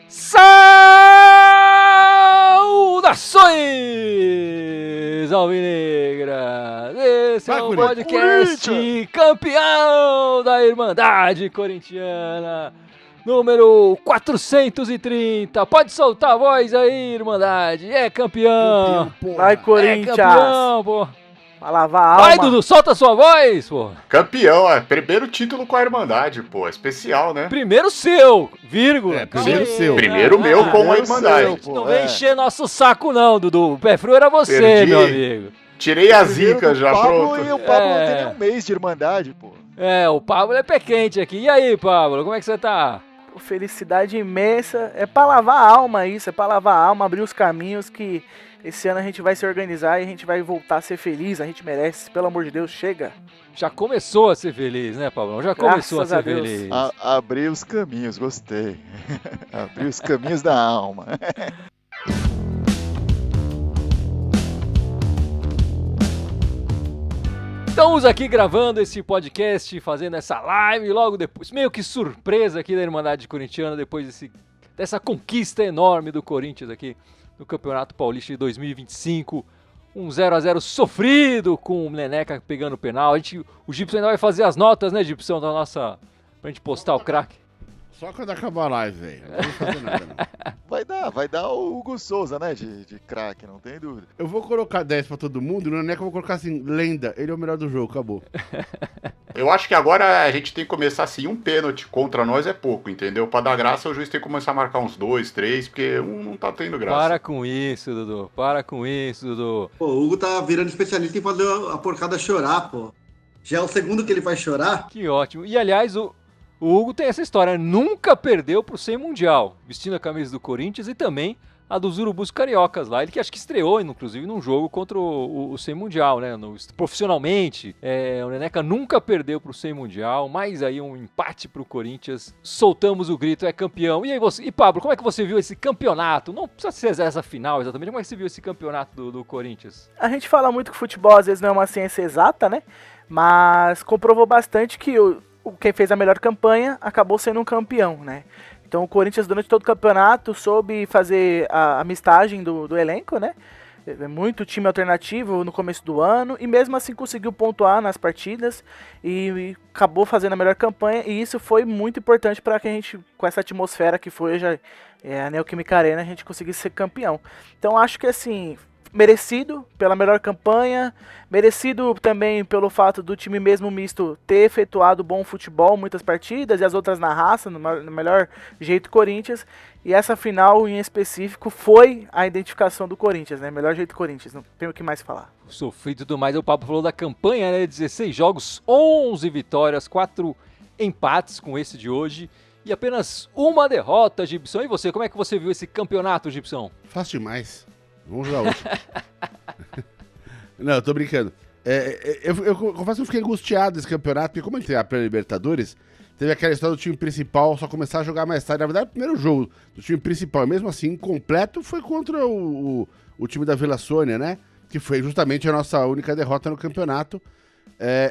Saudações, alvinegras! Esse é o podcast campeão da Irmandade Corintiana, número 430. Pode soltar a voz aí, Irmandade. É campeão. Vai, Corinthians. É campeão, pô. Vai lavar a alma. Vai, Dudu, solta a sua voz, pô. Campeão, primeiro título com a Irmandade, pô, especial, né? Primeiro seu, vírgula. Primeiro seu. Primeiro meu com a Irmandade. Não vem encher nosso saco não, Dudu. O pé frio era você, Perdi. meu amigo. Tirei a zica já, pronto. E o Pablo não tem nem um mês de Irmandade, pô. O Pablo é pé quente aqui. E aí, Pablo, como é que você tá? Felicidade imensa. É pra lavar a alma isso, é pra lavar a alma, abrir os caminhos que... Esse ano a gente vai se organizar e a gente vai voltar a ser feliz, a gente merece, pelo amor de Deus, chega. Já começou a ser feliz, né, Pablão? Já começou a ser feliz. Abrir os caminhos, gostei. Abrir os caminhos da alma. Estamos aqui gravando esse podcast, fazendo essa live logo depois, meio que surpresa aqui da Irmandade Corintiana, depois dessa conquista enorme do Corinthians aqui no Campeonato Paulista de 2025, um 0x0 sofrido com o Neneca pegando o penal. O Gibson ainda vai fazer as notas, né, Gibson, pra gente postar o craque. Só quando acabar a live, velho. Não vou fazer nada, não. Vai dar o Hugo Souza, né, de craque, não tem dúvida. Eu vou colocar 10 pra todo mundo, no Neneca eu vou colocar assim, lenda, ele é o melhor do jogo, acabou. Eu acho que agora a gente tem que começar assim, um pênalti contra nós é pouco, entendeu? Pra dar graça, o juiz tem que começar a marcar uns 2, 3, porque um não tá tendo graça. Para com isso, Dudu. Pô, o Hugo tá virando especialista em fazer a porcada chorar, pô. Já é o segundo que ele vai chorar. Que ótimo. E, aliás, o Hugo tem essa história, nunca perdeu pro 100 Mundial, vestindo a camisa do Corinthians e também a dos Urubus Cariocas lá. Ele que acho que estreou, inclusive, num jogo contra o 100 Mundial, né? Profissionalmente, o Neneca nunca perdeu pro 100 Mundial, mais aí um empate pro Corinthians. Soltamos o grito, é campeão. E aí e Pablo, como é que você viu esse campeonato? Não precisa ser essa final exatamente, como é que você viu esse campeonato do Corinthians? A gente fala muito que futebol às vezes não é uma ciência exata, né? Mas comprovou bastante que quem fez a melhor campanha acabou sendo um campeão, né? Então o Corinthians durante todo o campeonato soube fazer a mistagem do elenco, né? Muito time alternativo no começo do ano e mesmo assim conseguiu pontuar nas partidas e acabou fazendo a melhor campanha, e isso foi muito importante para que a gente, com essa atmosfera que foi hoje a Neoquímica Arena, a gente conseguisse ser campeão. Então acho que assim, merecido pela melhor campanha, merecido também pelo fato do time mesmo misto ter efetuado bom futebol, muitas partidas, e as outras na raça, no melhor jeito Corinthians, e essa final em específico foi a identificação do Corinthians, né? Melhor jeito Corinthians, não tem o que mais falar. Sofrido e tudo mais, o Pablo falou da campanha, né? 16 jogos, 11 vitórias, 4 empates com esse de hoje e apenas uma derrota, Gibson. E você, como é que você viu esse campeonato, Gibson? Fácil demais. Vamos jogar hoje. Não, eu tô brincando. Eu confesso que eu fiquei angustiado desse campeonato, porque como a gente tem a pré-Libertadores, teve aquela história do time principal só começar a jogar mais tarde. Na verdade, o primeiro jogo do time principal, mesmo assim, completo, foi contra o time da Vila Sônia, né? Que foi justamente a nossa única derrota no campeonato.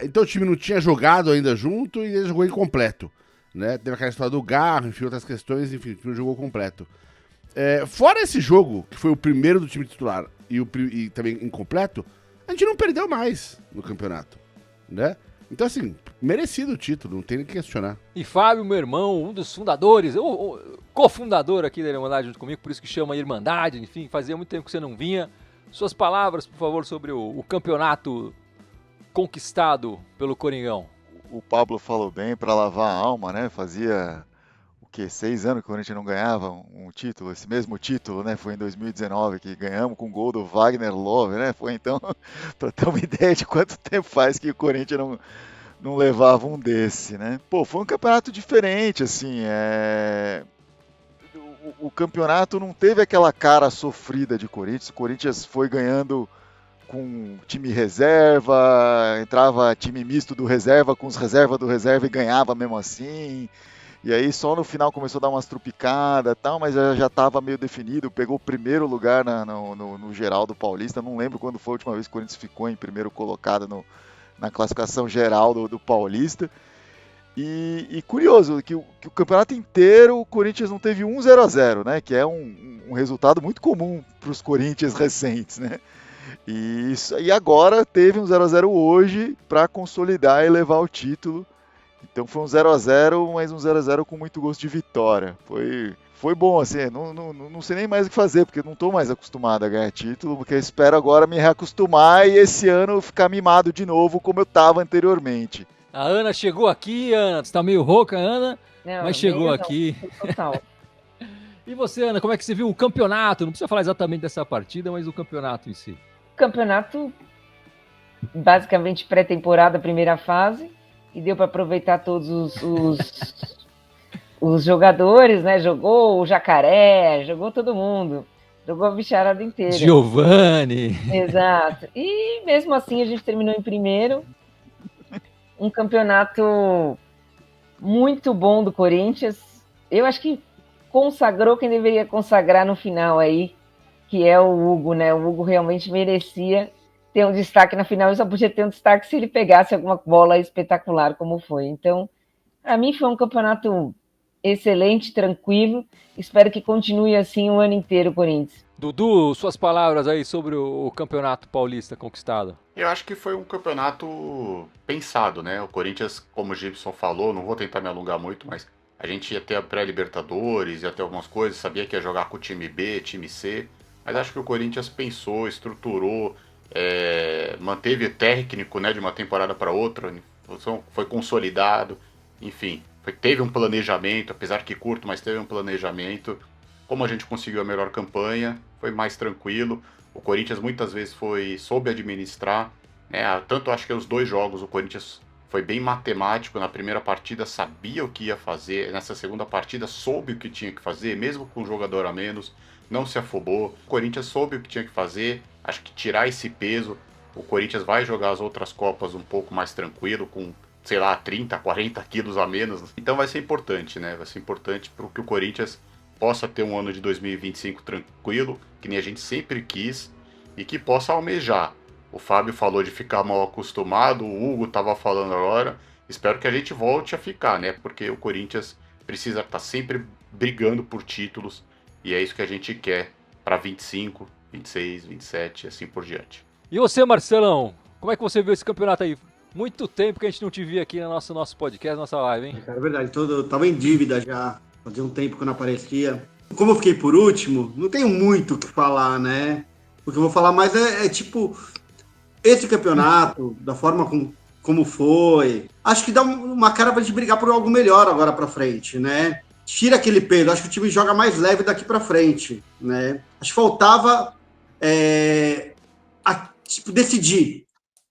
Então o time não tinha jogado ainda junto e ele jogou incompleto, né? Teve aquela história do Garro, enfim, outras questões, enfim, o time jogou completo. Fora esse jogo, que foi o primeiro do time titular e também incompleto, a gente não perdeu mais no campeonato, né? Então, assim, merecido o título, não tem nem que questionar. E Fábio, meu irmão, um dos fundadores, o cofundador aqui da Irmandade junto comigo, por isso que chama Irmandade, enfim, fazia muito tempo que você não vinha. Suas palavras, por favor, sobre o campeonato conquistado pelo Coringão. O Pablo falou bem, para lavar a alma, né? Fazia 6 anos que o Corinthians não ganhava um título, esse mesmo título, né? Foi em 2019 que ganhamos com o gol do Wagner Love, né? Foi então, para ter uma ideia de quanto tempo faz que o Corinthians não levava um desse, né? Pô, foi um campeonato diferente, assim, o campeonato não teve aquela cara sofrida de Corinthians. O Corinthians foi ganhando com time reserva, entrava time misto do reserva com os reserva do reserva e ganhava mesmo assim. E aí só no final começou a dar umas trupicadas e tal, mas já estava meio definido. Pegou o primeiro lugar no geral do Paulista. Não lembro quando foi a última vez que o Corinthians ficou em primeiro colocado na classificação geral do Paulista. E curioso que o campeonato inteiro o Corinthians não teve 0-0, né? Que é um resultado muito comum para os Corinthians recentes, né? E agora teve um 0-0 hoje para consolidar e levar o título. Então foi um 0-0, mas um 0-0 com muito gosto de vitória. Foi bom, assim, não sei nem mais o que fazer, porque não estou mais acostumado a ganhar título, porque eu espero agora me reacostumar e esse ano ficar mimado de novo como eu estava anteriormente. A Ana chegou aqui, Ana. Você tá meio rouca, Ana, Não, mas chegou não, aqui. total. E você, Ana, como é que você viu o campeonato? Não precisa falar exatamente dessa partida, mas o campeonato em si. Campeonato, basicamente pré-temporada, primeira fase, e deu para aproveitar todos os jogadores, né? Jogou o Jacaré, jogou todo mundo, jogou a bicharada inteira. Giovani. Exato. E mesmo assim a gente terminou em primeiro. Um campeonato muito bom do Corinthians. Eu acho que consagrou quem deveria consagrar no final aí, que é o Hugo, né? O Hugo realmente merecia ter um destaque na final. Ele só podia ter um destaque se ele pegasse alguma bola espetacular, como foi. Então, para mim foi um campeonato excelente, tranquilo. Espero que continue assim o ano inteiro o Corinthians. Dudu, suas palavras aí sobre o campeonato paulista conquistado. Eu acho que foi um campeonato pensado, né? O Corinthians, como o Gibson falou, não vou tentar me alongar muito, mas a gente ia ter a pré-Libertadores, ia ter algumas coisas, sabia que ia jogar com o time B, time C, mas acho que o Corinthians pensou, estruturou, manteve o técnico, né, de uma temporada para outra, foi consolidado, enfim, teve um planejamento, apesar que curto, mas teve um planejamento. Como a gente conseguiu a melhor campanha, foi mais tranquilo. O Corinthians muitas vezes soube administrar, né? Tanto acho que os 2 jogos o Corinthians foi bem matemático. Na primeira partida sabia o que ia fazer, nessa segunda partida soube o que tinha que fazer, mesmo com um jogador a menos, não se afobou. O Corinthians soube o que tinha que fazer, acho que tirar esse peso. O Corinthians vai jogar as outras Copas um pouco mais tranquilo, com, sei lá, 30, 40 quilos a menos. Então vai ser importante, né? Vai ser importante para que o Corinthians possa ter um ano de 2025 tranquilo, que nem a gente sempre quis, e que possa almejar. O Fábio falou de ficar mal acostumado, o Hugo estava falando agora, espero que a gente volte a ficar, né? Porque o Corinthians precisa estar sempre brigando por títulos, e é isso que a gente quer para 25, 26, 27 e assim por diante. E você, Marcelão, como é que você viu esse campeonato aí? Muito tempo que a gente não te via aqui no nosso podcast, nossa live, hein? É verdade, eu tava em dívida já. Fazia um tempo que eu não aparecia. Como eu fiquei por último, não tenho muito o que falar, né? O que eu vou falar mais tipo, esse campeonato, da forma como foi, acho que dá uma cara pra gente brigar por algo melhor agora pra frente, né? Tira aquele peso, acho que o time joga mais leve daqui pra frente, né? Acho que faltava decidir.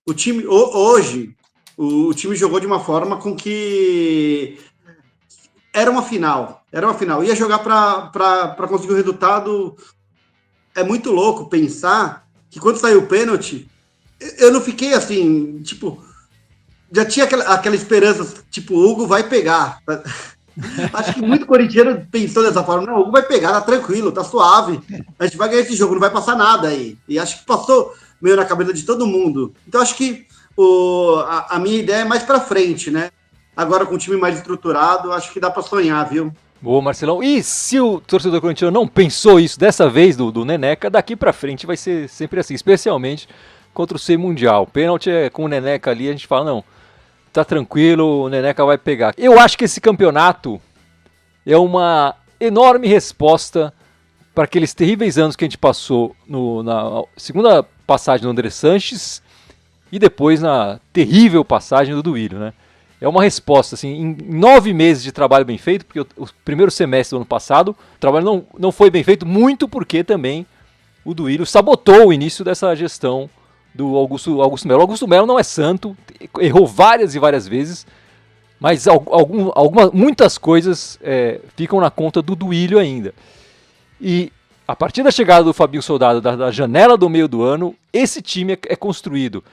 O time, hoje, o time jogou de uma forma com que era uma final. Ia jogar para conseguir o resultado. É muito louco pensar que quando saiu o pênalti, eu não fiquei assim, tipo, já tinha aquela esperança, tipo, o Hugo vai pegar. Acho que muito corintiano pensou dessa forma, não, o Hugo vai pegar, tá tranquilo, tá suave, a gente vai ganhar esse jogo, não vai passar nada aí. E acho que passou meio na cabeça de todo mundo. Então acho que a minha ideia é mais pra frente, né? Agora com o time mais estruturado, acho que dá pra sonhar, viu? Boa, Marcelão. E se o torcedor corintiano não pensou isso dessa vez do Neneca, daqui pra frente vai ser sempre assim, especialmente contra o C Mundial. Pênalti com o Neneca ali, a gente fala, não, tá tranquilo, o Neneca vai pegar. Eu acho que esse campeonato é uma enorme resposta para aqueles terríveis anos que a gente passou na segunda passagem do André Sanches e depois na terrível passagem do Duílio, né? É uma resposta, assim, em 9 meses de trabalho bem feito, porque o primeiro semestre do ano passado o trabalho não foi bem feito, muito porque também o Duílio sabotou o início dessa gestão do Augusto Melo. O Augusto Melo não é santo, errou várias e várias vezes, mas muitas coisas ficam na conta do Duílio ainda. E a partir da chegada do Fabinho Soldado, da janela do meio do ano, esse time é construído.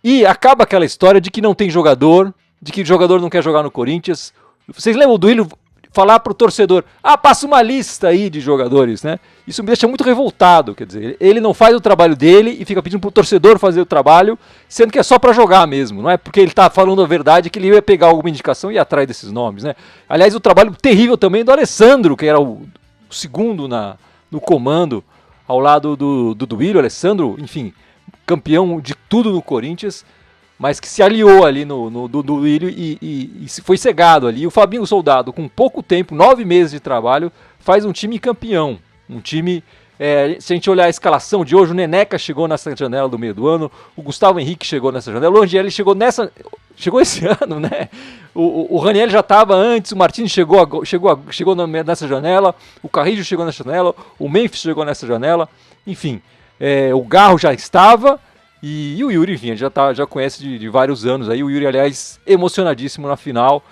E acaba aquela história de que não tem jogador, de que o jogador não quer jogar no Corinthians. Vocês lembram do Duílio falar pro torcedor, passa uma lista aí de jogadores, né? Isso me deixa muito revoltado, quer dizer, ele não faz o trabalho dele e fica pedindo pro torcedor fazer o trabalho, sendo que é só para jogar mesmo, não é porque ele tá falando a verdade que ele ia pegar alguma indicação e ir atrás desses nomes, né? Aliás, o trabalho terrível também do Alessandro, que era o segundo no comando, ao lado do Duílio, Alessandro, enfim, campeão de tudo no Corinthians, mas que se aliou ali no Duílio e foi cegado ali. O Fabinho Soldado, com pouco tempo, 9 meses de trabalho, faz um time campeão. Um time, se a gente olhar a escalação de hoje, o Neneca chegou nessa janela do meio do ano, o Gustavo Henrique chegou nessa janela, o Angeli chegou esse ano, né? O Raniel já estava antes, o Martins chegou nessa janela, o Carrijo chegou nessa janela, o Memphis chegou nessa janela, enfim, o Garro já estava. E o Yuri, enfim, já conhece de vários anos aí. O Yuri, aliás, emocionadíssimo na final.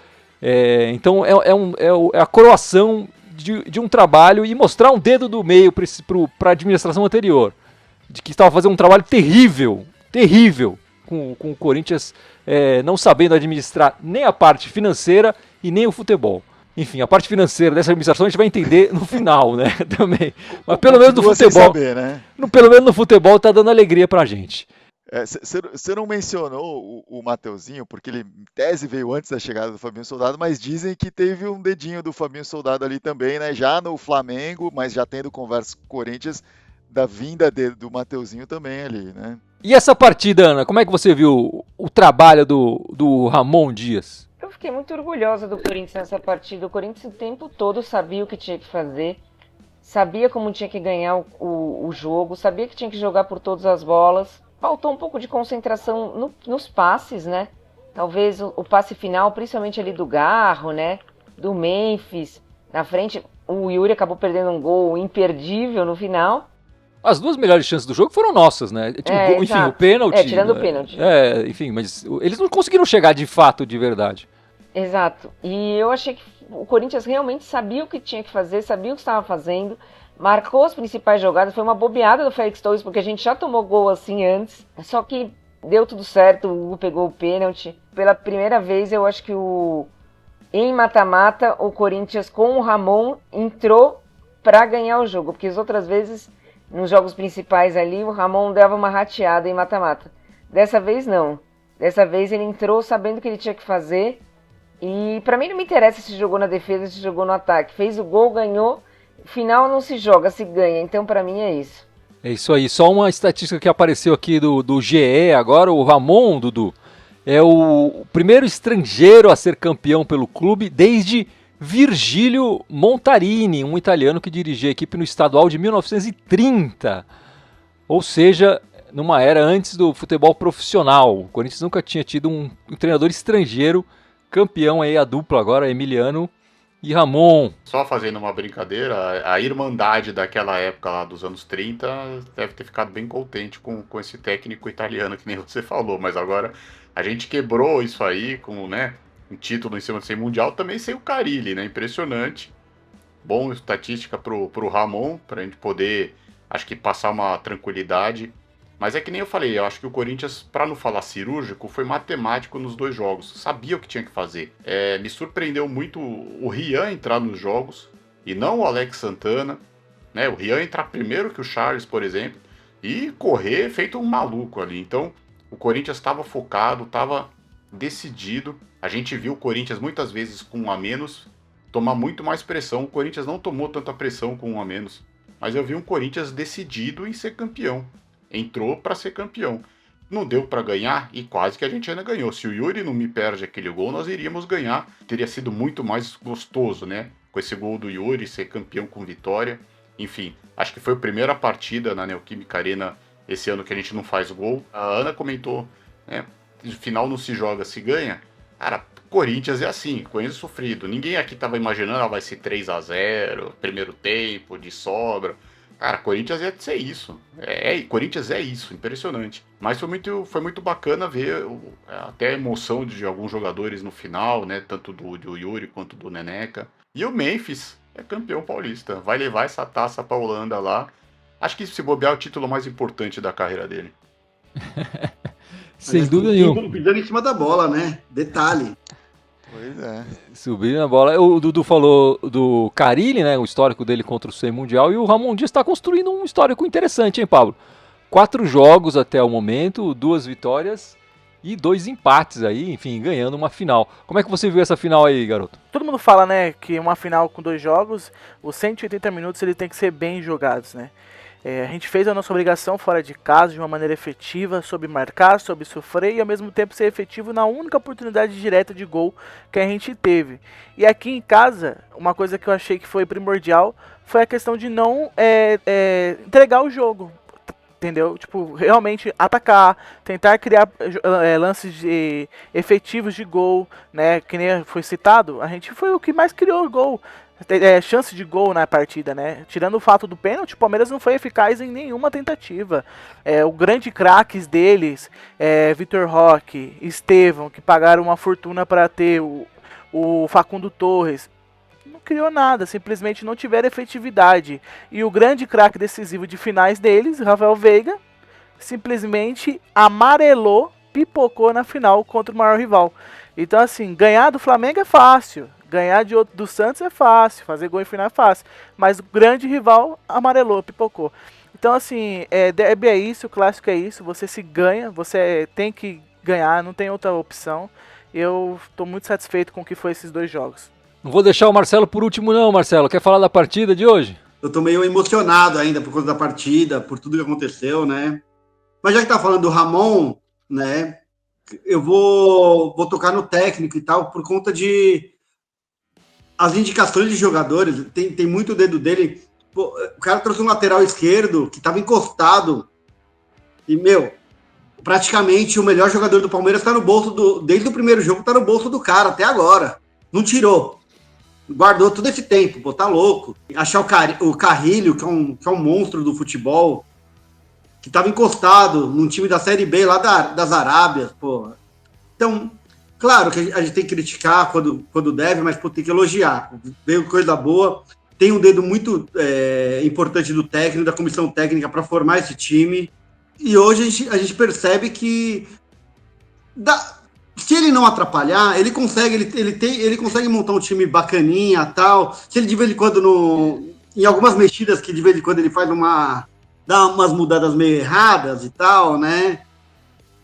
Então é a coroação de um trabalho e mostrar um dedo do meio para a administração anterior, de que estava fazendo um trabalho terrível com o Corinthians, não sabendo administrar nem a parte financeira e nem o futebol. Enfim, a parte financeira dessa administração a gente vai entender no final, né? Também. Mas pelo menos no futebol. Saber, né? Pelo menos no futebol tá dando alegria pra gente. Você não mencionou o Mateuzinho, porque ele, em tese, veio antes da chegada do Fabinho Soldado, mas dizem que teve um dedinho do Fabinho Soldado ali também, né? Já no Flamengo, mas já tendo conversa com o Corinthians, da vinda do Mateuzinho também ali, né? E essa partida, Ana, como é que você viu o trabalho do Ramon Dias? Eu fiquei muito orgulhosa do Corinthians nessa partida. O Corinthians o tempo todo sabia o que tinha que fazer, sabia como tinha que ganhar o jogo, sabia que tinha que jogar por todas as bolas. Faltou um pouco de concentração nos passes, né? Talvez o passe final, principalmente ali do Garro, né? Do Memphis. Na frente, o Yuri acabou perdendo um gol imperdível no final. As duas melhores chances do jogo foram nossas, né? Enfim, o pênalti. Tirando o pênalti. Enfim, mas eles não conseguiram chegar de fato, de verdade. Exato. E eu achei que o Corinthians realmente sabia o que tinha que fazer, sabia o que estava fazendo, marcou as principais jogadas. Foi uma bobeada do Félix Torres, porque a gente já tomou gol assim antes, só que deu tudo certo, o Hugo pegou o pênalti. Pela primeira vez, eu acho que em mata-mata, o Corinthians com o Ramon entrou para ganhar o jogo, porque as outras vezes, nos jogos principais ali, o Ramon dava uma rateada em mata-mata. Dessa vez não. Dessa vez ele entrou sabendo o que ele tinha que fazer. E pra mim não me interessa se jogou na defesa, se jogou no ataque. Fez o gol, ganhou. Final não se joga, se ganha. Então pra mim é isso. É isso aí. Só uma estatística que apareceu aqui do GE agora. O Ramon, Dudu, é o primeiro estrangeiro a ser campeão pelo clube desde Virgílio Montarini, um italiano que dirigia a equipe no estadual de 1930. Ou seja, numa era antes do futebol profissional. O Corinthians nunca tinha tido um treinador estrangeiro campeão aí, a dupla agora, Emiliano e Ramon. Só fazendo uma brincadeira, a irmandade daquela época lá dos anos 30 deve ter ficado bem contente com esse técnico italiano, que nem você falou, mas agora a gente quebrou isso aí com, né, um título em cima do 100 Mundial, também sem o Carille, né, impressionante. Bom estatística pro Ramon, pra gente poder, acho que passar uma tranquilidade. Mas é que nem eu falei, eu acho que o Corinthians, para não falar cirúrgico, foi matemático nos dois jogos. Sabia o que tinha que fazer. Me surpreendeu muito o Rian entrar nos jogos e não o Alex Santana. Né? O Rian entrar primeiro que o Charles, por exemplo, e correr feito um maluco ali. Então, o Corinthians estava focado, estava decidido. A gente viu o Corinthians muitas vezes com um a menos tomar muito mais pressão. O Corinthians não tomou tanta pressão com um a menos. Mas eu vi um Corinthians decidido em ser campeão. Entrou para ser campeão. Não deu para ganhar e quase que a gente ainda ganhou. Se o Yuri não me perde aquele gol, nós iríamos ganhar. Teria sido muito mais gostoso, né? Com esse gol do Yuri, ser campeão com vitória. Enfim, acho que foi a primeira partida na Neoquímica Arena esse ano que a gente não faz gol. A Ana comentou, né? No final não se joga, se ganha. Cara, Corinthians é assim, Corinthians sofrido. Ninguém aqui tava imaginando, vai ser 3-0, primeiro tempo, de sobra. Cara, Corinthians ia ser isso. Corinthians é isso, impressionante. Mas foi muito bacana ver até a emoção de alguns jogadores no final, né? Tanto do Yuri quanto do Neneca. E o Memphis é campeão paulista. Vai levar essa taça pra Holanda lá. Acho que se bobear é o título mais importante da carreira dele. Sem dúvida nenhuma. Pisando em cima da bola, né? Detalhe. Pois é. Subiram na bola. O Dudu falou do Carille, né? O histórico dele contra o Sem Mundial. E o Ramon Dias está construindo um histórico interessante, hein, Pablo? 4 jogos até o momento, 2 vitórias e 2 empates aí, enfim, ganhando uma final. Como é que você viu essa final aí, garoto? Todo mundo fala, né, que uma final com 2 jogos, os 180 minutos ele tem que ser bem jogados, né? A gente fez a nossa obrigação fora de casa de uma maneira efetiva, soube marcar, soube sofrer e ao mesmo tempo ser efetivo na única oportunidade direta de gol que a gente teve. E aqui em casa, uma coisa que eu achei que foi primordial foi a questão de não entregar o jogo. Entendeu? Tipo, realmente atacar, tentar criar lances efetivos de gol, né? Que nem foi citado, a gente foi o que mais criou gol. Chance de gol na partida, né? Tirando o fato do pênalti, o Palmeiras não foi eficaz em nenhuma tentativa. O grande craques deles, Vitor Roque, Estevão, que pagaram uma fortuna para ter o Facundo Torres, não criou nada, simplesmente não tiveram efetividade. E o grande craque decisivo de finais deles, Rafael Veiga, simplesmente amarelou, pipocou na final contra o maior rival. Então assim, ganhar do Flamengo é fácil, ganhar do Santos é fácil, fazer gol em final é fácil, mas o grande rival amarelou, pipocou. Então assim, derby é isso, o clássico é isso, você se ganha, você tem que ganhar, não tem outra opção. Eu estou muito satisfeito com o que foi esses 2 jogos. Não vou deixar o Marcelo por último não, Marcelo. Quer falar da partida de hoje? Eu tô meio emocionado ainda por conta da partida, por tudo que aconteceu, né? Mas já que tá falando do Ramon, né? Eu vou tocar no técnico e tal, por conta de as indicações de jogadores, tem muito dedo dele. Pô, o cara trouxe um lateral esquerdo que tava encostado e, praticamente o melhor jogador do Palmeiras tá no bolso desde o primeiro jogo, tá no bolso do cara até agora. Não tirou. Guardou todo esse tempo, pô, tá louco. Achar o Carrilho, que é um monstro do futebol, que tava encostado num time da Série B lá das Arábias, pô. Então, claro que a gente tem que criticar quando deve, mas pô, tem que elogiar. Veio coisa boa. Tem um dedo muito importante do técnico, da comissão técnica para formar esse time. E hoje a gente percebe que se ele não atrapalhar, ele consegue montar um time bacaninha, tal. Se ele de vez em quando em algumas mexidas que de vez em quando ele faz dá umas mudadas meio erradas e tal, né?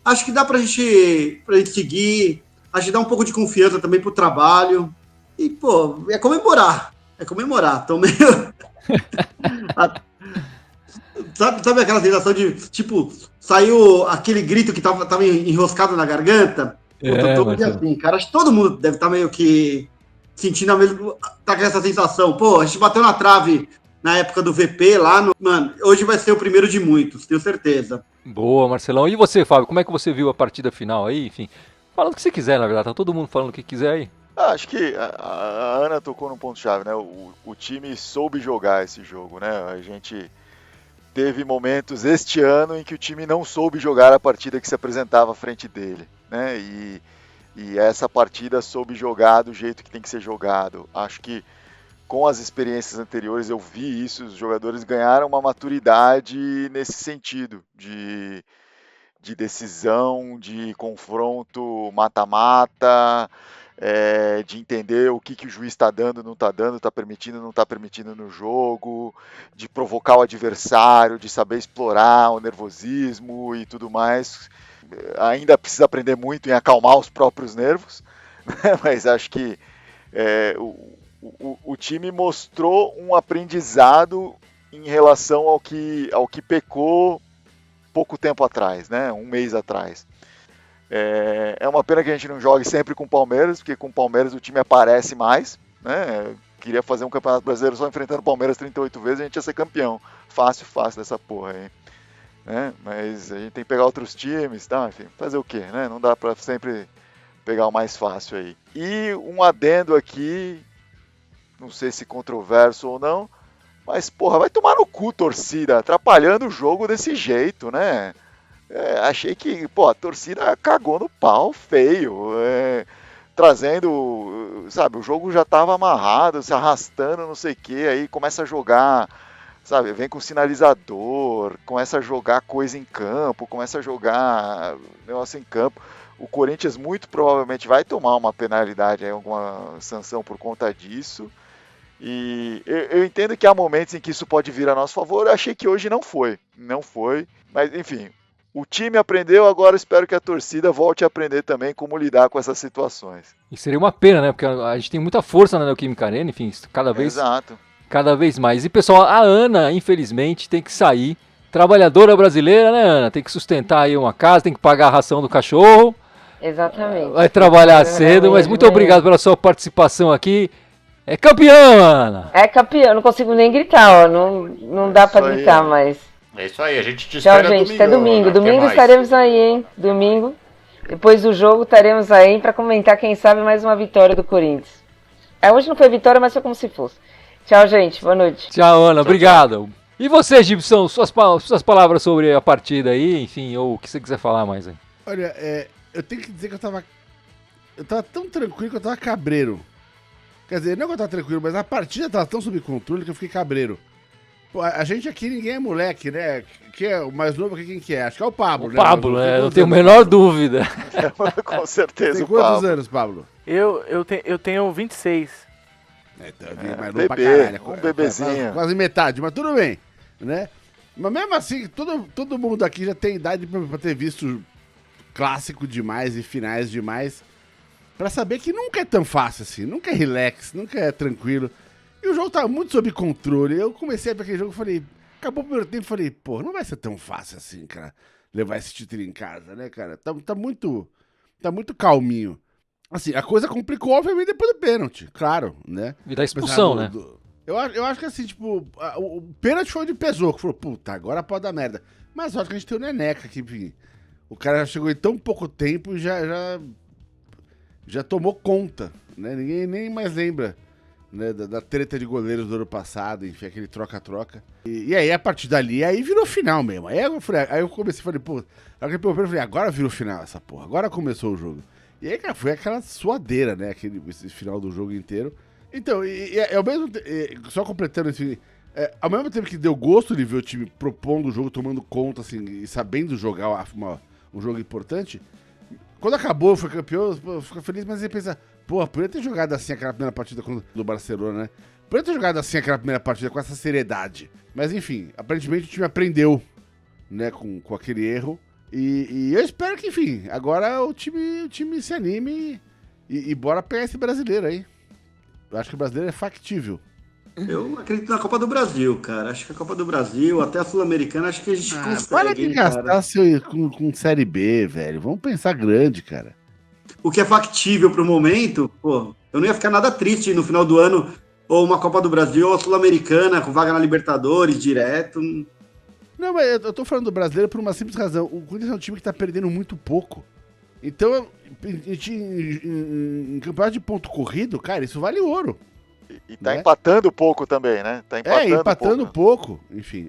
Acho que dá pra gente seguir, acho que dá um pouco de confiança também pro trabalho. E, pô, é comemorar. Tô meio sabe aquela sensação de, tipo, saiu aquele grito que tava enroscado na garganta? Tô assim, cara, acho que todo mundo deve estar meio que sentindo tá com essa sensação. Pô, a gente bateu na trave na época do VP lá. Mano, hoje vai ser o primeiro de muitos, tenho certeza. Boa, Marcelão. E você, Fábio, como é que você viu a partida final aí? Enfim, falando o que você quiser, na verdade. Tá todo mundo falando o que quiser aí. Acho que a Ana tocou num ponto-chave, né? O time soube jogar esse jogo, né? A gente teve momentos este ano em que o time não soube jogar a partida que se apresentava à frente dele, né? E essa partida soube jogar do jeito que tem que ser jogado. Acho que com as experiências anteriores eu vi isso, os jogadores ganharam uma maturidade nesse sentido, de decisão, de confronto mata-mata, de entender o que o juiz está dando, não está permitindo, não está permitindo no jogo, de provocar o adversário, de saber explorar o nervosismo e tudo mais. Ainda precisa aprender muito em acalmar os próprios nervos, né? Mas acho que o time mostrou um aprendizado em relação ao que pecou pouco tempo atrás, né? Um mês atrás. É uma pena que a gente não jogue sempre com o Palmeiras, porque com o Palmeiras o time aparece mais, né? Queria fazer um campeonato brasileiro só enfrentando o Palmeiras 38 vezes, a gente ia ser campeão. Fácil dessa porra aí. Né? Mas a gente tem que pegar outros times, tá? Enfim, fazer o quê, né? Não dá pra sempre pegar o mais fácil aí. E um adendo aqui, não sei se controverso ou não, mas porra, vai tomar no cu, torcida, atrapalhando o jogo desse jeito, né? Achei que, pô, a torcida cagou no pau feio, trazendo, sabe, o jogo já tava amarrado, se arrastando, não sei o que, aí começa a jogar, sabe, vem com sinalizador, começa a jogar coisa em campo, começa a jogar negócio em campo. O Corinthians muito provavelmente vai tomar uma penalidade, alguma sanção por conta disso. E eu entendo que há momentos em que isso pode vir a nosso favor. Eu achei que hoje não foi. Mas enfim, o time aprendeu, agora espero que a torcida volte a aprender também como lidar com essas situações. E seria uma pena, né? Porque a gente tem muita força na Neoquímica Arena, enfim, cada vez mais. E pessoal, a Ana, infelizmente, tem que sair. Trabalhadora brasileira, né, Ana? Tem que sustentar aí uma casa, tem que pagar a ração do cachorro. Exatamente. Vai trabalhar cedo, mas muito obrigado pela sua participação aqui. É campeã, Ana! É campeão, não consigo nem gritar, ó. Não dá pra gritar mais. É isso aí, a gente te Tchau, espera gente. Até domingo. Ana. Domingo estaremos aí, hein? Domingo. Depois do jogo estaremos aí pra comentar, quem sabe, mais uma vitória do Corinthians. Hoje não foi vitória, mas foi como se fosse. Tchau, gente. Boa noite. Tchau, Ana. Obrigado. E você, Gibson, suas palavras sobre a partida aí, enfim, ou o que você quiser falar mais aí. Olha, eu tenho que dizer que eu tava tão tranquilo que eu tava cabreiro. Quer dizer, não que eu tava tranquilo, mas a partida tava tão sob controle que eu fiquei cabreiro. Pô, a gente aqui, ninguém é moleque, né? Quem é o mais novo aqui, quem que é? Acho que é o Pablo, né? Pablo, não tenho a menor dúvida. Com certeza, Tem o Pablo. quantos anos, Pablo? Eu tenho 26. Mais novo bebê, pra caralho. um bebezinho. Quase metade, mas tudo bem, né? Mas mesmo assim, todo mundo aqui já tem idade pra ter visto clássico demais e finais demais, pra saber que nunca é tão fácil assim, nunca é relax, nunca é tranquilo. E o jogo tá muito sob controle. Eu comecei pra aquele jogo e falei, acabou o primeiro tempo e falei, pô, não vai ser tão fácil assim, cara, levar esse título em casa, né, cara? Tá muito calminho. Assim, a coisa complicou, obviamente, depois do pênalti, claro, né? E da expulsão, né? Eu acho que assim, tipo, o pênalti foi onde pesou, que falou, puta, agora pode dar merda. Mas eu acho que a gente tem o Neneca aqui, enfim. O cara já chegou em tão pouco tempo e já tomou conta, né? Ninguém nem mais lembra, né, da treta de goleiros do ano passado, enfim, aquele troca-troca. E aí, a partir dali, aí virou final mesmo. Aí eu comecei, falei, pô, aí eu falei, agora virou final essa porra, agora começou o jogo. E aí, cara, foi aquela suadeira, né, esse final do jogo inteiro. Então, ao mesmo tempo, só completando esse... ao mesmo tempo que deu gosto de ver o time propondo o jogo, tomando conta, assim, e sabendo jogar um jogo importante, quando acabou, foi campeão, eu fico feliz, mas aí pensa, pô, podia ter jogado assim aquela primeira partida do Barcelona, né? Podia ter jogado assim aquela primeira partida com essa seriedade. Mas enfim, aparentemente o time aprendeu, né, com aquele erro. E eu espero que, enfim, agora o time se anime e bora pegar esse brasileiro aí. Eu acho que o brasileiro é factível. Eu acredito na Copa do Brasil, cara. Acho que a Copa do Brasil, até a Sul-Americana, acho que a gente consegue. Para de gastar com Série B, velho. Vamos pensar grande, cara. O que é factível pro momento, pô, eu não ia ficar nada triste no final do ano, ou uma Copa do Brasil, ou a Sul-Americana, com vaga na Libertadores, direto. Não, mas eu tô falando do brasileiro por uma simples razão. O Corinthians é um time que tá perdendo muito pouco. Então, em campeonato de ponto corrido, cara, isso vale ouro. E tá empatando pouco também, né? Tá empatando pouco. Enfim,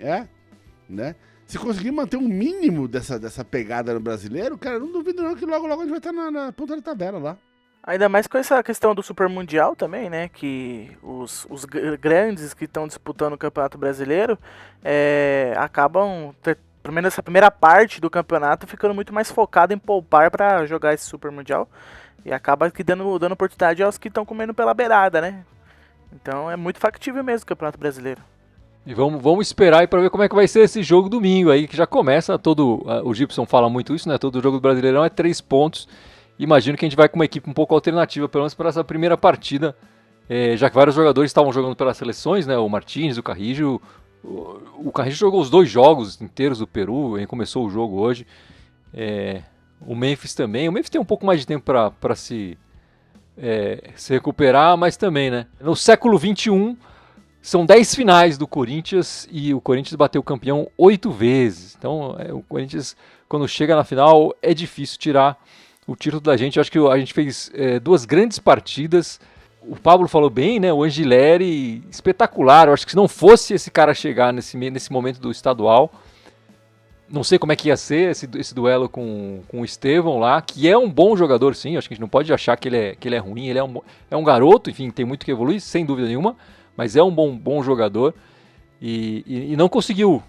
né? Se conseguir manter um mínimo dessa pegada no brasileiro, cara, eu não duvido não que logo a gente vai estar na ponta da tabela lá. Ainda mais com essa questão do Super Mundial também, né? Que os grandes que estão disputando o Campeonato Brasileiro acabam, pelo menos essa primeira parte do campeonato, ficando muito mais focado em poupar para jogar esse Super Mundial. E acaba que dando oportunidade aos que estão comendo pela beirada, né? Então é muito factível mesmo o Campeonato Brasileiro. E vamos esperar aí para ver como é que vai ser esse jogo domingo aí, que já começa o Gibson fala muito isso, né? Todo jogo do Brasileirão é 3 pontos. Imagino que a gente vai com uma equipe um pouco alternativa, pelo menos para essa primeira partida, já que vários jogadores estavam jogando pelas seleções, né? O Martins, o Carrillo. O Carrillo jogou os 2 jogos inteiros do Peru, ele começou o jogo hoje. O Memphis também. O Memphis tem um pouco mais de tempo para se recuperar, mas também, né? No século XXI, são 10 finais do Corinthians e o Corinthians bateu o campeão 8 vezes. Então, o Corinthians, quando chega na final, é difícil tirar o título da gente. Eu acho que a gente fez 2 grandes partidas. O Pablo falou bem, né? O Angileri, espetacular. Eu acho que se não fosse esse cara chegar nesse momento do estadual, não sei como é que ia ser esse duelo com o Estevão lá, que é um bom jogador, sim. Acho que a gente não pode achar que ele é ruim. Ele é um garoto, enfim, tem muito que evoluir, sem dúvida nenhuma. Mas é um bom jogador e não conseguiu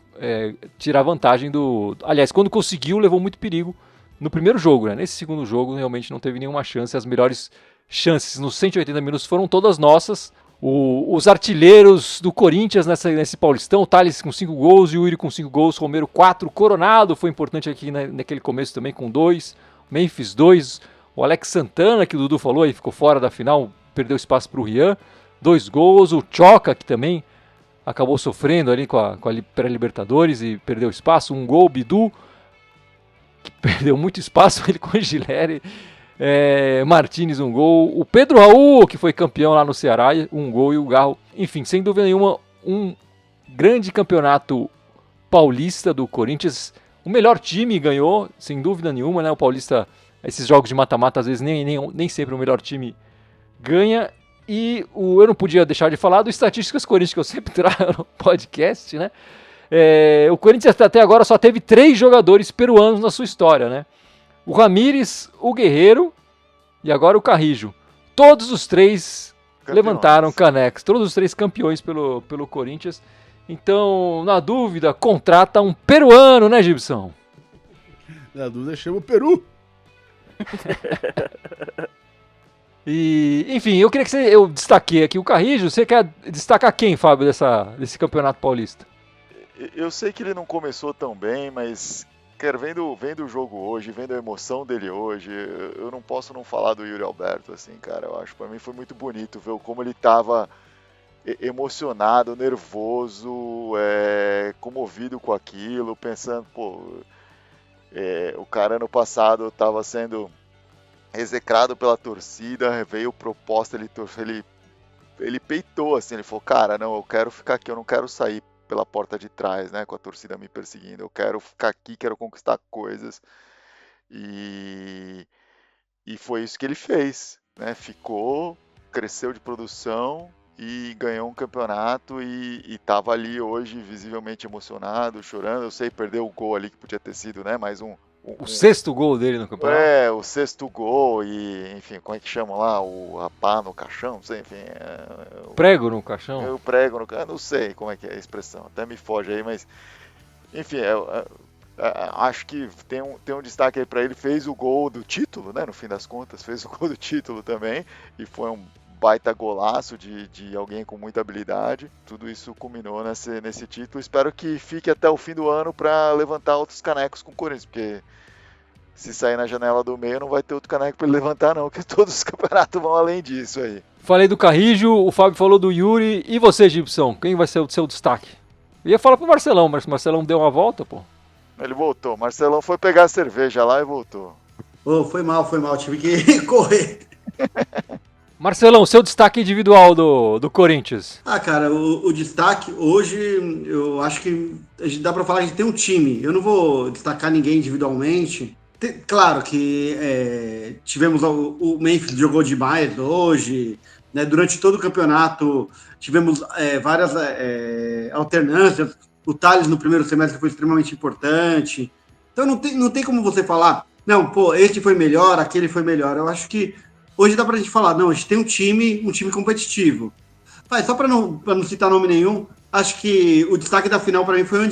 tirar vantagem do... Aliás, quando conseguiu, levou muito perigo no primeiro jogo, né? Nesse segundo jogo realmente não teve nenhuma chance. As melhores chances nos 180 minutos foram todas nossas. Os artilheiros do Corinthians nesse Paulistão, o Thales com 5 gols, o Yuri com 5 gols, Romero 4, Coronado foi importante aqui naquele começo também com 2, Memphis 2, o Alex Santana, que o Dudu falou, aí ficou fora da final, perdeu espaço para o Rian, 2 gols, o Choca, que também acabou sofrendo ali com a pré-Libertadores e perdeu espaço, 1 gol, Bidu, que perdeu muito espaço, ele com o Gileri, Martínez 1 gol, o Pedro Raul, que foi campeão lá no Ceará, 1 gol, e o Garro, enfim, sem dúvida nenhuma, um grande campeonato paulista do Corinthians, o melhor time ganhou, sem dúvida nenhuma, né? O Paulista, esses jogos de mata-mata, às vezes nem sempre o melhor time ganha, e eu não podia deixar de falar do Estatísticas Corinthians, que eu sempre trago no podcast, né? O Corinthians até agora só teve 3 jogadores peruanos na sua história, né? O Ramírez, o Guerreiro e agora o Carrijo. Todos os 3 levantaram canecas, todos os 3 campeões pelo Corinthians. Então, na dúvida, contrata um peruano, né, Gibson? Na dúvida, chama o Peru. E, enfim, eu queria que eu destaquei aqui o Carrijo. Você quer destacar quem, Fábio, desse Campeonato Paulista? Eu sei que ele não começou tão bem, mas vendo o jogo hoje, vendo a emoção dele hoje, eu não posso não falar do Yuri Alberto, assim, cara. Eu acho que pra mim foi muito bonito ver como ele tava emocionado, nervoso, comovido com aquilo, pensando, o cara ano passado tava sendo execrado pela torcida, veio proposta, ele peitou, assim, ele falou, cara, não, eu quero ficar aqui, eu não quero sair pela porta de trás, né, com a torcida me perseguindo, eu quero ficar aqui, quero conquistar coisas, e foi isso que ele fez, né, cresceu de produção e ganhou um campeonato e tava ali hoje visivelmente emocionado, chorando, eu sei, perdeu o gol ali que podia ter sido, né, mais o 6º gol dele no campeonato. O 6º gol e, enfim, como é que chamam lá? A pá no caixão, não sei, enfim. Prego no caixão? O prego no caixão, não sei como é que é a expressão, até me foge aí, mas, enfim, acho que tem um destaque aí pra ele, fez o gol do título, né, no fim das contas, fez o gol do título também, e foi um baita golaço de alguém com muita habilidade. Tudo isso culminou nesse título. Espero que fique até o fim do ano para levantar outros canecos com o Corinthians, porque se sair na janela do meio não vai ter outro caneco para ele levantar não, porque todos os campeonatos vão além disso aí. Falei do Carrijo, o Fábio falou do Yuri, e você, Gibson? Quem vai ser o seu destaque? Eu ia falar pro Marcelão, mas o Marcelão deu uma volta, pô. Ele voltou, Marcelão foi pegar a cerveja lá e voltou. Foi mal, tive que correr. Marcelão, seu destaque individual do Corinthians. Cara, o destaque hoje, eu acho que dá pra falar que a gente tem um time. Eu não vou destacar ninguém individualmente. Claro que tivemos o Memphis jogou demais hoje, né? Durante todo o campeonato tivemos várias alternâncias. O Thales no primeiro semestre foi extremamente importante. Então não tem como você falar, não, este foi melhor, aquele foi melhor. Eu acho que hoje dá pra gente falar, não, a gente tem um time competitivo. Só pra não citar nome nenhum, acho que o destaque da final pra mim foi o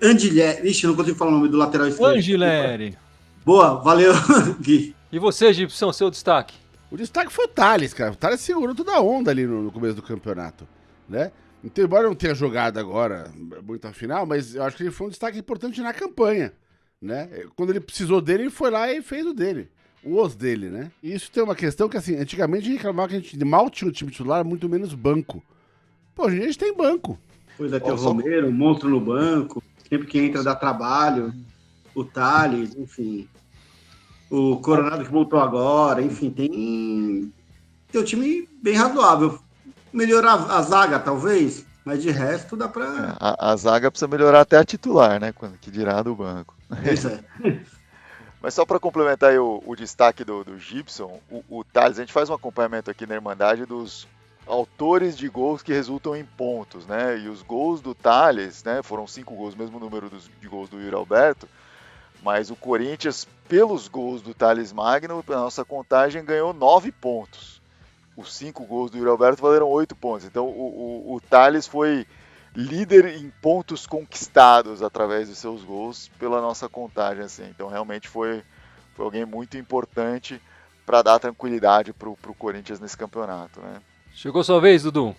Andileri. Ixi, eu não consigo falar o nome do lateral esquerdo. Angileri. Boa, valeu, Gui. E você, Gibson, seu destaque? O destaque foi o Thales, cara. O Thales segurou toda a onda ali no começo do campeonato, né? Então, embora não tenha jogado agora muito a final, mas eu acho que ele foi um destaque importante na campanha, né? Quando ele precisou dele, ele foi lá e fez o dele. Os dele, né? E isso tem uma questão que, assim, antigamente a gente reclamava que a gente mal tinha um time titular, muito menos banco. Hoje em dia a gente tem banco. Pois é, tem o Romero, o monstro no banco, sempre que entra dá trabalho, o Thales, enfim. O Coronado que voltou agora, enfim, tem um time bem razoável. Melhorar a zaga, talvez, mas de resto dá pra... A zaga precisa melhorar até a titular, né? Que dirá do banco. Isso é. Mas só para complementar aí o destaque do Gibson, o Thales, a gente faz um acompanhamento aqui na Irmandade dos autores de gols que resultam em pontos, né? E os gols do Thales, né? Foram 5 gols, mesmo número de gols do Yuri Alberto, mas o Corinthians, pelos gols do Thales Magno, a nossa contagem ganhou 9 pontos. Os 5 gols do Yuri Alberto valeram 8 pontos. Então o Thales foi líder em pontos conquistados através dos seus gols pela nossa contagem, assim. Então realmente foi Foi alguém muito importante para dar tranquilidade para o Corinthians nesse campeonato, né? Chegou sua vez, Dudu.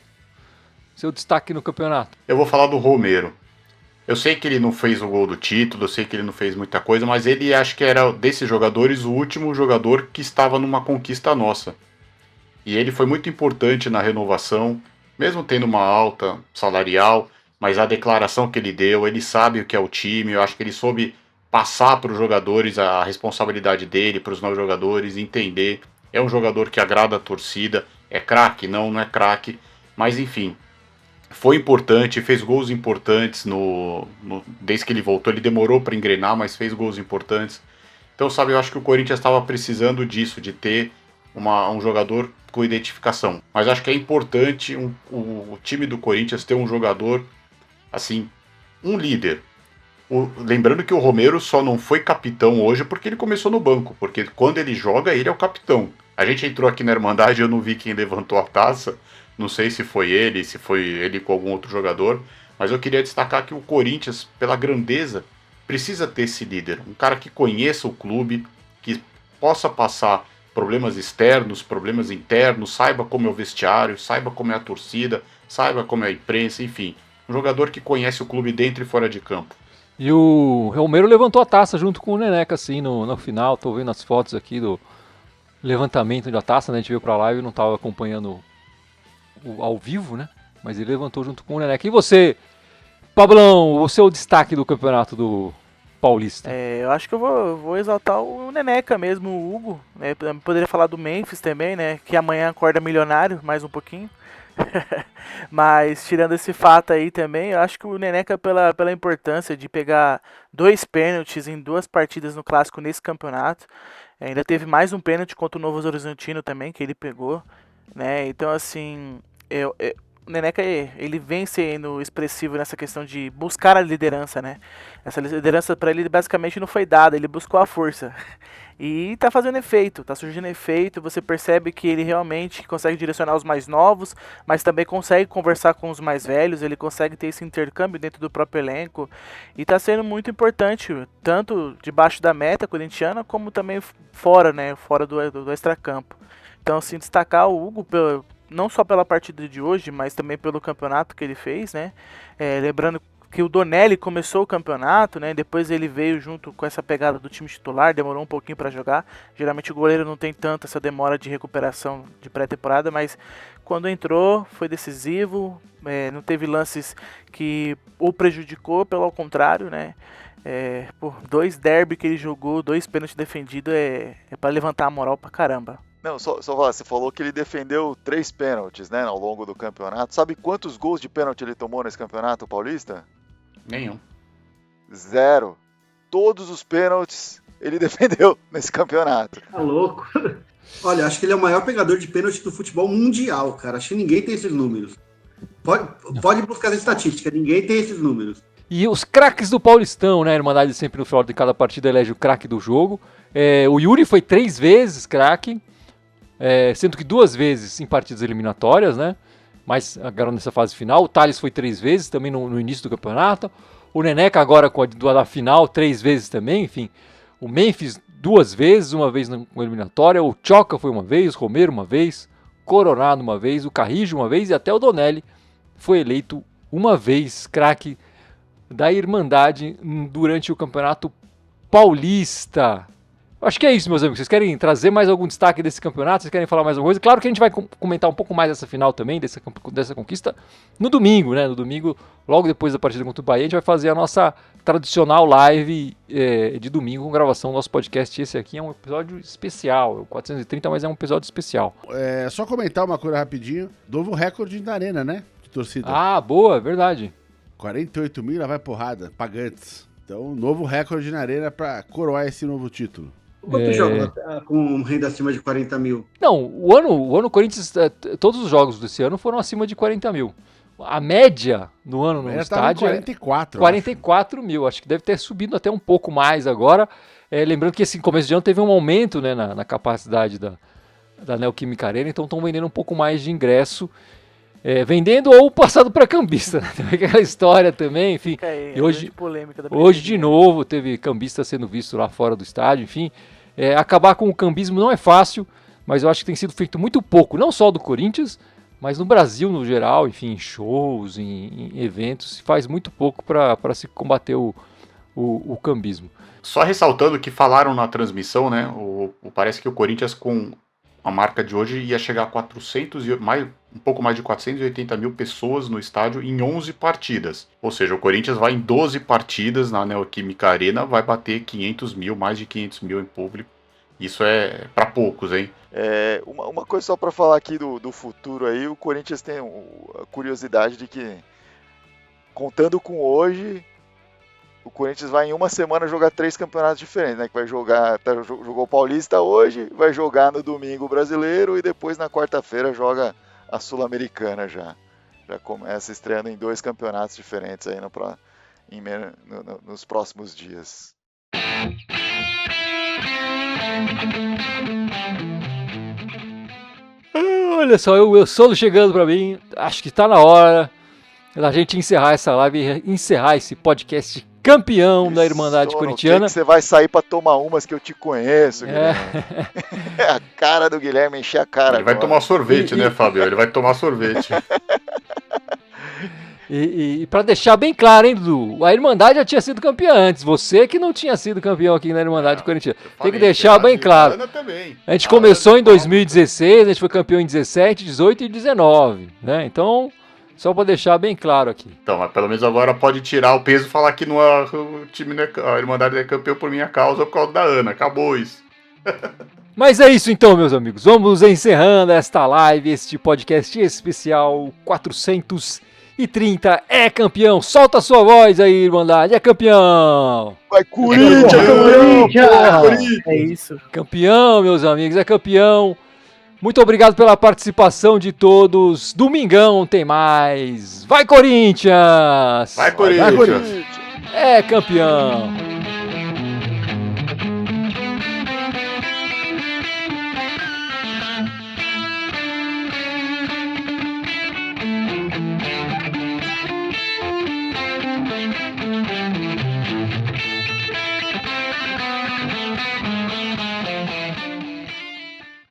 Seu destaque no campeonato. Eu vou falar do Romero. Eu sei que ele não fez o gol do título, eu sei que ele não fez muita coisa, mas ele acho que era desses jogadores o último jogador que estava numa conquista nossa. E ele foi muito importante na renovação, mesmo tendo uma alta salarial, mas a declaração que ele deu, ele sabe o que é o time, eu acho que ele soube passar para os jogadores a responsabilidade dele, para os novos jogadores, entender. É um jogador que agrada a torcida, é craque? Não é craque, mas enfim... Foi importante, fez gols importantes desde que ele voltou. Ele demorou para engrenar, mas fez gols importantes. Então, sabe, eu acho que o Corinthians estava precisando disso, de ter um jogador com identificação. Mas acho que é importante o time do Corinthians ter um jogador, assim, um líder. Lembrando que o Romero só não foi capitão hoje porque ele começou no banco. Porque quando ele joga, ele é o capitão. A gente entrou aqui na Irmandade, eu não vi quem levantou a taça. Não sei se foi ele com algum outro jogador, mas eu queria destacar que o Corinthians, pela grandeza, precisa ter esse líder. Um cara que conheça o clube, que possa passar problemas externos, problemas internos, saiba como é o vestiário, saiba como é a torcida, saiba como é a imprensa, enfim. Um jogador que conhece o clube dentro e fora de campo. E o Romero levantou a taça junto com o Neneca, assim, no final. Tô vendo as fotos aqui do levantamento da taça, né? A gente veio pra live e não tava acompanhando ao vivo, né? Mas ele levantou junto com o Neneca. E você, Pablão, o seu destaque do campeonato do Paulista? Eu acho que eu vou exaltar o Neneca mesmo, o Hugo. Né? Poderia falar do Memphis também, né? Que amanhã acorda milionário, mais um pouquinho. Mas tirando esse fato aí também, eu acho que o Neneca, pela importância de pegar 2 pênaltis em 2 partidas no Clássico nesse campeonato, ainda teve mais um pênalti contra o Novo Horizontino também, que ele pegou. Né? Então, assim, o Neneca, ele vem sendo expressivo nessa questão de buscar a liderança, né? Essa liderança para ele basicamente não foi dada, ele buscou a força. E tá fazendo efeito, tá surgindo efeito, você percebe que ele realmente consegue direcionar os mais novos, mas também consegue conversar com os mais velhos, ele consegue ter esse intercâmbio dentro do próprio elenco, e tá sendo muito importante, tanto debaixo da meta corintiana, como também fora, né? Fora do extracampo. Então, assim, destacar o Hugo, não só pela partida de hoje, mas também pelo campeonato que ele fez, né? Lembrando que o Donelli começou o campeonato, né? Depois ele veio junto com essa pegada do time titular, demorou um pouquinho para jogar. Geralmente o goleiro não tem tanto essa demora de recuperação de pré-temporada, mas quando entrou foi decisivo, não teve lances que o prejudicou, pelo contrário, né? 2 derby que ele jogou, 2 pênaltis defendidos, é para levantar a moral pra caramba. Não, só falar, você falou que ele defendeu 3 pênaltis, né, ao longo do campeonato. Sabe quantos gols de pênalti ele tomou nesse campeonato paulista? Nenhum. 0. Todos os pênaltis ele defendeu nesse campeonato. Tá louco. Olha, acho que ele é o maior pegador de pênalti do futebol mundial, cara. Acho que ninguém tem esses números. Pode buscar a estatística, ninguém tem esses números. E os craques do Paulistão, né? A Irmandade sempre no final de cada partida elege o craque do jogo. O Yuri foi 3 vezes craque. Sendo que 2 vezes em partidas eliminatórias, né? Mas agora nessa fase final. O Thales foi 3 vezes também no início do campeonato. O Neneca agora com a final 3 vezes também, enfim. O Memphis 2 vezes, uma vez na eliminatória. O Choca foi 1 vez, o Romero 1 vez, Coronado 1 vez, o Carrijo 1 vez e até o Donelli foi eleito 1 vez craque da Irmandade durante o Campeonato Paulista. Acho que é isso, meus amigos. Vocês querem trazer mais algum destaque desse campeonato? Vocês querem falar mais alguma coisa? Claro que a gente vai comentar um pouco mais dessa final também, dessa conquista, no domingo, né? No domingo, logo depois da partida contra o Bahia, a gente vai fazer a nossa tradicional live de domingo com gravação do nosso podcast. Esse aqui é um episódio especial, é o 430, mas é um episódio especial. Só comentar uma coisa rapidinho. Novo recorde na arena, né? De torcida. Ah, boa, verdade. 48 mil, lá vai porrada, pagantes. Então, novo recorde na arena para coroar esse novo título. Quanto joga com renda acima de 40 mil? Não, o ano Corinthians, todos os jogos desse ano foram acima de 40 mil. A média no ano no estádio 44 mil. Acho que deve ter subido até um pouco mais agora. Lembrando que esse começo de ano teve um aumento, né, na capacidade da Neoquímica Arena, então estão vendendo um pouco mais de ingresso. Vendendo ou passado para cambista, né? Tem aquela história também, enfim. E hoje de novo teve cambista sendo visto lá fora do estádio, enfim. Acabar com o cambismo não é fácil, mas eu acho que tem sido feito muito pouco, não só do Corinthians, mas no Brasil no geral, enfim, em shows, em eventos, se faz muito pouco para se combater o cambismo. Só ressaltando que falaram na transmissão, né? Parece que o Corinthians com a marca de hoje ia chegar a um pouco mais de 480 mil pessoas no estádio em 11 partidas. Ou seja, o Corinthians vai em 12 partidas na Neoquímica Arena, vai bater 500 mil, mais de 500 mil em público. Isso é para poucos, hein? Uma coisa só para falar aqui do futuro aí, o Corinthians tem a curiosidade de que, contando com hoje, o Corinthians vai em uma semana jogar 3 campeonatos diferentes, né? Que vai jogou o Paulista hoje, vai jogar no domingo o Brasileiro e depois na quarta-feira joga a Sul-Americana já. Já começa estreando em 2 campeonatos diferentes aí nos próximos dias. Olha só, o sono chegando pra mim, acho que tá na hora da gente encerrar essa live e encerrar esse podcast campeão da Irmandade Corintiana. Que você vai sair pra tomar umas que eu te conheço, Guilherme. A cara do Guilherme, encher a cara. Ele vai tomar sorvete, né, Fábio? Ele vai tomar sorvete. E para deixar bem claro, hein, Dudu? A Irmandade já tinha sido campeã antes. Você que não tinha sido campeão aqui na Irmandade Corintiana. Tem que deixar bem claro. A gente começou em 2016, a gente foi campeão em 17, 18 e 19, né? Então, só para deixar bem claro aqui. Então, mas pelo menos agora pode tirar o peso e falar que o time, a Irmandade é campeão por minha causa, por causa da Ana. Acabou isso. Mas é isso então, meus amigos. Vamos encerrando esta live, este podcast especial 430 é campeão. Solta a sua voz aí, Irmandade. É campeão. Vai, Corinthians! Corinthians! É isso. Campeão, meus amigos. É campeão. Muito obrigado pela participação de todos. Domingão tem mais. Vai, Corinthians! Vai, Corinthians! É campeão.